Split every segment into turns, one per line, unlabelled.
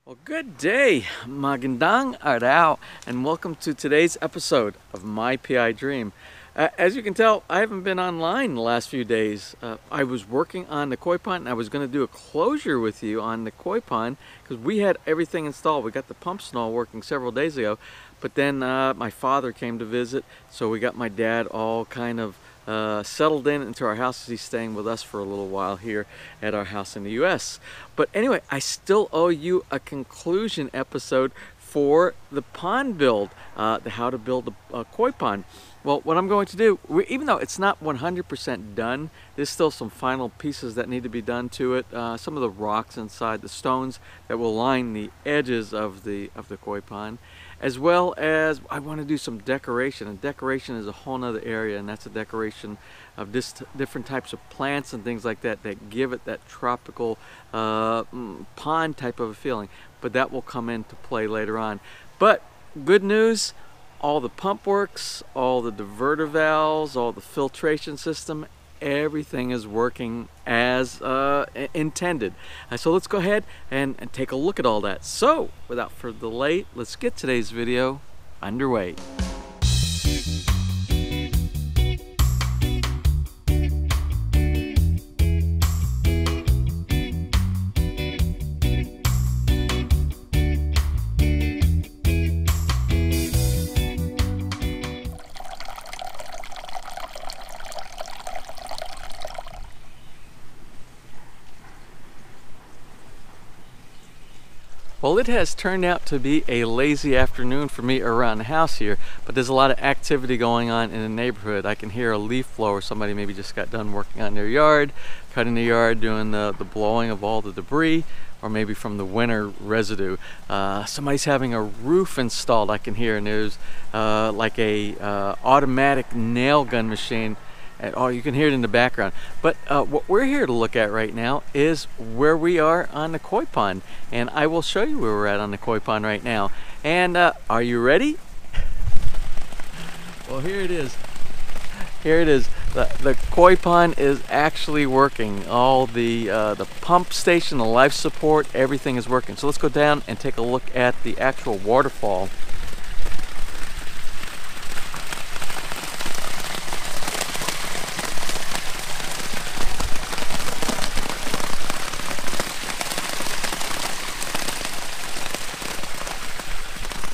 Well, good day, magandang araw, and welcome to today's episode of My PI Dream. As you can tell, I haven't been online the last few days. I was working on the koi pond, and I was going to do a closure with you on the koi pond because we had everything installed. We got the pumps and all working several days ago, but then my father came to visit, so we got my dad all kind of settled into our house as he's staying with us for a little while here at our house in the US. But anyway, I still owe you a conclusion episode for the pond build, the how to build a koi pond. Well, what I'm going to do, even though it's not 100% done, there's still some final pieces that need to be done to it. Some of the rocks inside, the stones that will line the edges of the koi pond, as well as I want to do some decoration. And decoration is a whole nother area, and that's a decoration of different types of plants and things like that that give it that tropical pond type of a feeling. But that will come into play later on. But good news, all the pump works, all the diverter valves, all the filtration system, everything is working as intended. So let's go ahead and take a look at all that. So without further delay, let's get today's video underway. Well, it has turned out to be a lazy afternoon for me around the house here, but there's a lot of activity going on in the neighborhood. I can hear a leaf blower. Somebody maybe just got done working on their yard, cutting the yard, doing the blowing of all the debris, or maybe from the winter residue. Somebody's having a roof installed, I can hear, and there's like a automatic nail gun machine. Oh, you can hear it in the background. But what we're here to look at right now is where we are on the koi pond. And I will show you where we're at on the koi pond right now. And are you ready? Well, here it is. Here it is. The koi pond is actually working. All the pump station, the life support, everything is working. So let's go down and take a look at the actual waterfall.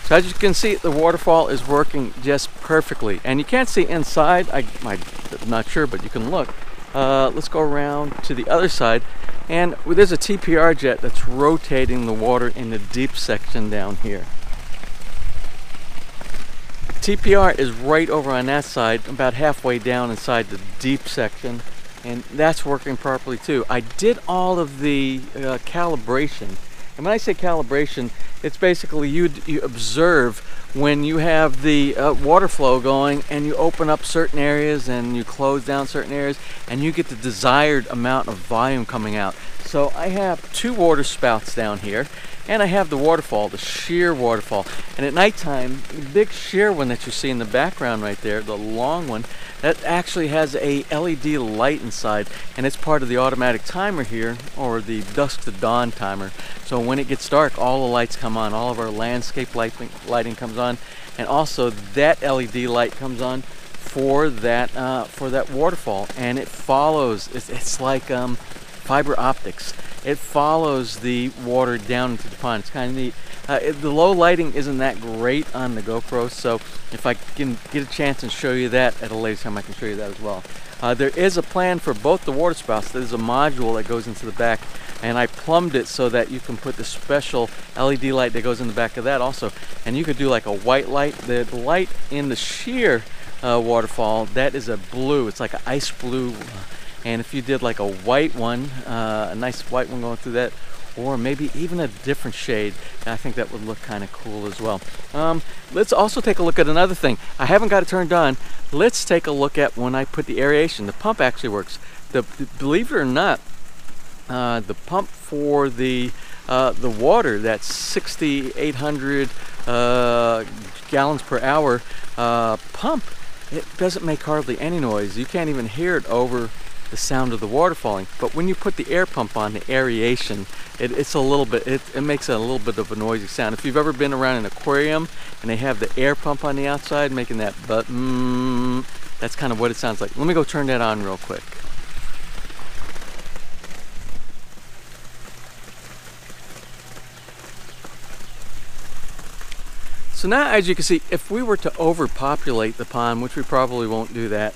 So as you can see, the waterfall is working just perfectly. And you can't see inside, I'm not sure, but you can look. Let's go around to the other side. And there's a TPR jet that's rotating the water in the deep section down here. TPR is right over on that side, about halfway down inside the deep section. And that's working properly too. I did all of the calibration. And when I say calibration, it's basically you observe when you have the water flow going and you open up certain areas and you close down certain areas and you get the desired amount of volume coming out. So I have two water spouts down here, and I have the waterfall, the sheer waterfall. And at nighttime, the big sheer one that you see in the background right there, the long one, that actually has a LED light inside, and it's part of the automatic timer here, or the dusk to dawn timer. So when it gets dark, all the lights come on, all of our landscape lighting comes on, and also that LED light comes on for that waterfall, and it follows. It's like fiber optics. It follows the water down into the pond. It's kind of neat. The low lighting isn't that great on the GoPro, so if I can get a chance and show you that at a later time, I can show you that as well. There is a plan for both the water spouts. There's a module that goes into the back, and I plumbed it so that you can put the special LED light that goes in the back of that also. And you could do like a white light. The light in the sheer waterfall, that is a blue. It's like an ice blue. And if you did like a white one, a nice white one going through that, or maybe even a different shade, I think that would look kind of cool as well. Let's also take a look at another thing. I haven't got it turned on. Let's take a look at when I put the aeration. The pump actually works. Believe it or not, the pump for the water, that's 6,800 gallons per hour pump, it doesn't make hardly any noise. You can't even hear it over the sound of the water falling. But when you put the air pump on, the aeration, it's a little bit, it makes a little bit of a noisy sound. If you've ever been around an aquarium and they have the air pump on the outside making that that's kind of what it sounds like. Let me go turn that on real quick. So now, as you can see, if we were to overpopulate the pond, which we probably won't do that,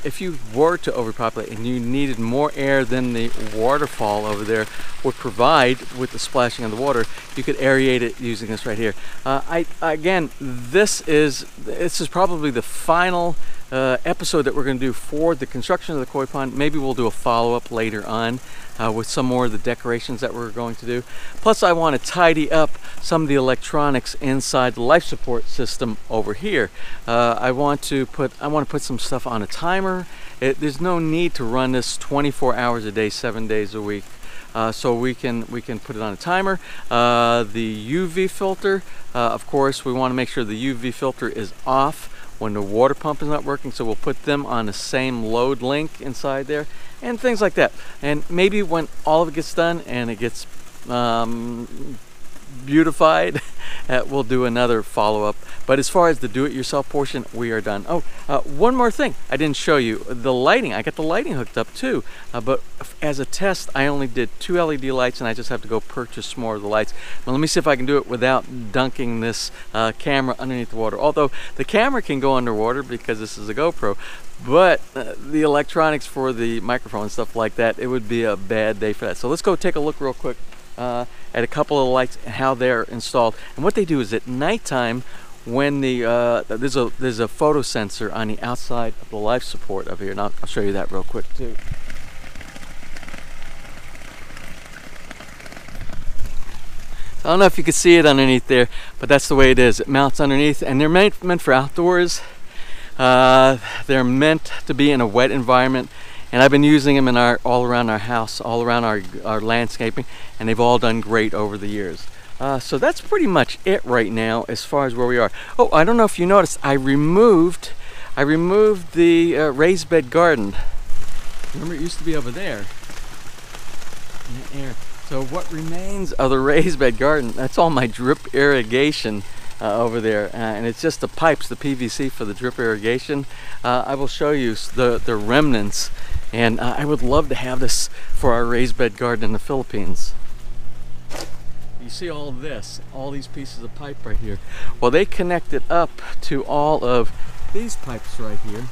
if you were to overpopulate and you needed more air than the waterfall over there would provide with the splashing of the water, you could aerate it using this right here. Again, this is probably the final episode that we're going to do for the construction of the koi pond. Maybe we'll do a follow-up later on with some more of the decorations that we're going to do. Plus, I want to tidy up some of the electronics inside the life support system over here. I want to put some stuff on a timer. There's no need to run this 24 hours a day, 7 days a week. So we can put it on a timer. The UV filter, of course, we want to make sure the UV filter is off when the water pump is not working, so we'll put them on the same load link inside there, and things like that. And maybe when all of it gets done and it gets beautified, we'll do another follow-up. But as far as the do-it-yourself portion, we are done. Oh, one more thing I didn't show you, the lighting. I got the lighting hooked up too, but as a test I only did 2 LED lights, and I just have to go purchase more of the lights. Now let me see if I can do it without dunking this camera underneath the water, although the camera can go underwater because this is a GoPro. But the electronics for the microphone and stuff like that, it would be a bad day for that. So let's go take a look real quick at a couple of lights and how they're installed. And what they do is at nighttime, when there's a photo sensor on the outside of the life support over here, and I'll show you that real quick too. I don't know if you can see it underneath there, but that's the way it is. It mounts underneath, and they're meant for outdoors. They're meant to be in a wet environment, and I've been using them in all around our house, all around our landscaping, and they've all done great over the years. So that's pretty much it right now as far as where we are. Oh, I don't know if you noticed, I removed the raised bed garden. Remember, it used to be over there in the air. So what remains of the raised bed garden, that's all my drip irrigation over there, and it's just the pipes, the PVC for the drip irrigation. I will show you the remnants, and I would love to have this for our raised bed garden in the Philippines. You see all this, all these pieces of pipe right here. Well, they connected up to all of these pipes right here,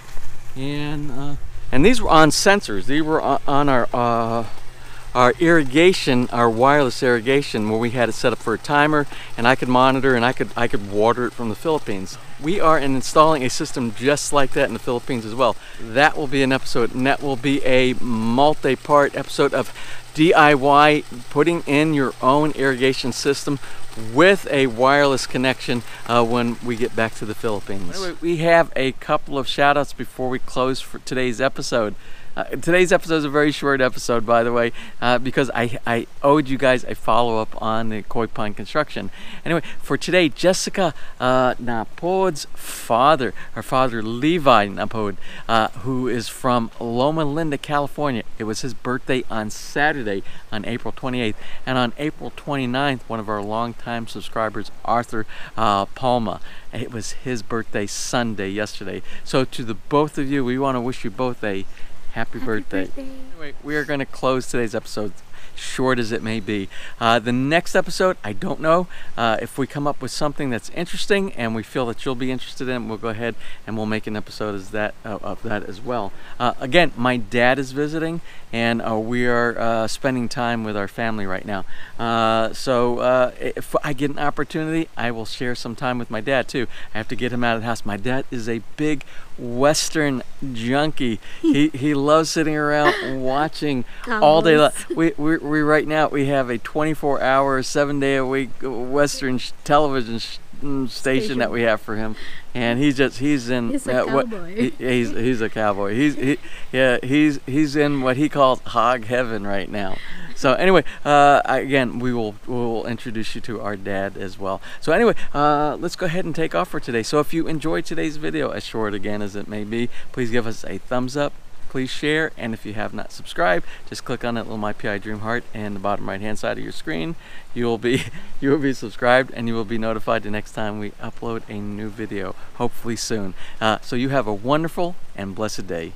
and these were on sensors. These were on our irrigation, our wireless irrigation, where we had it set up for a timer, and I could monitor and I could water it from the Philippines. We are installing a system just like that in the Philippines as well. That will be an episode, and that will be a multi-part episode of DIY, putting in your own irrigation system with a wireless connection when we get back to the Philippines. Anyway, we have a couple of shout outs before we close for today's episode. Today's episode is a very short episode, by the way, because I owed you guys a follow-up on the koi pond construction. Anyway, for today, Jessica Napod's father, her father Levi Napod, who is from Loma Linda, California. It was his birthday on Saturday, on April 28th. And on April 29th, one of our longtime subscribers, Arthur Palma, it was his birthday Sunday, yesterday. So to the both of you, we want to wish you both a Happy birthday. Anyway, we are going to close today's episode, short as it may be. The next episode, I don't know. If we come up with something that's interesting and we feel that you'll be interested in, we'll go ahead and we'll make an episode of that as well. Again, my dad is visiting, and we are spending time with our family right now. So if I get an opportunity, I will share some time with my dad too. I have to get him out of the house. My dad is a big Western junkie. He loves sitting around watching all day long. We right now we have a 24-hour, 7-day-a-week Western television station that we have for him, and he's a cowboy. He's a cowboy. He's in what he calls hog heaven right now. So anyway, again, we'll introduce you to our dad as well. So anyway, let's go ahead and take off for today. So if you enjoyed today's video, as short again as it may be, please give us a thumbs up, please share, and if you have not subscribed, just click on that little My PI Dream heart in the bottom right hand side of your screen. You will be subscribed, and you will be notified the next time we upload a new video, hopefully soon. So you have a wonderful and blessed day.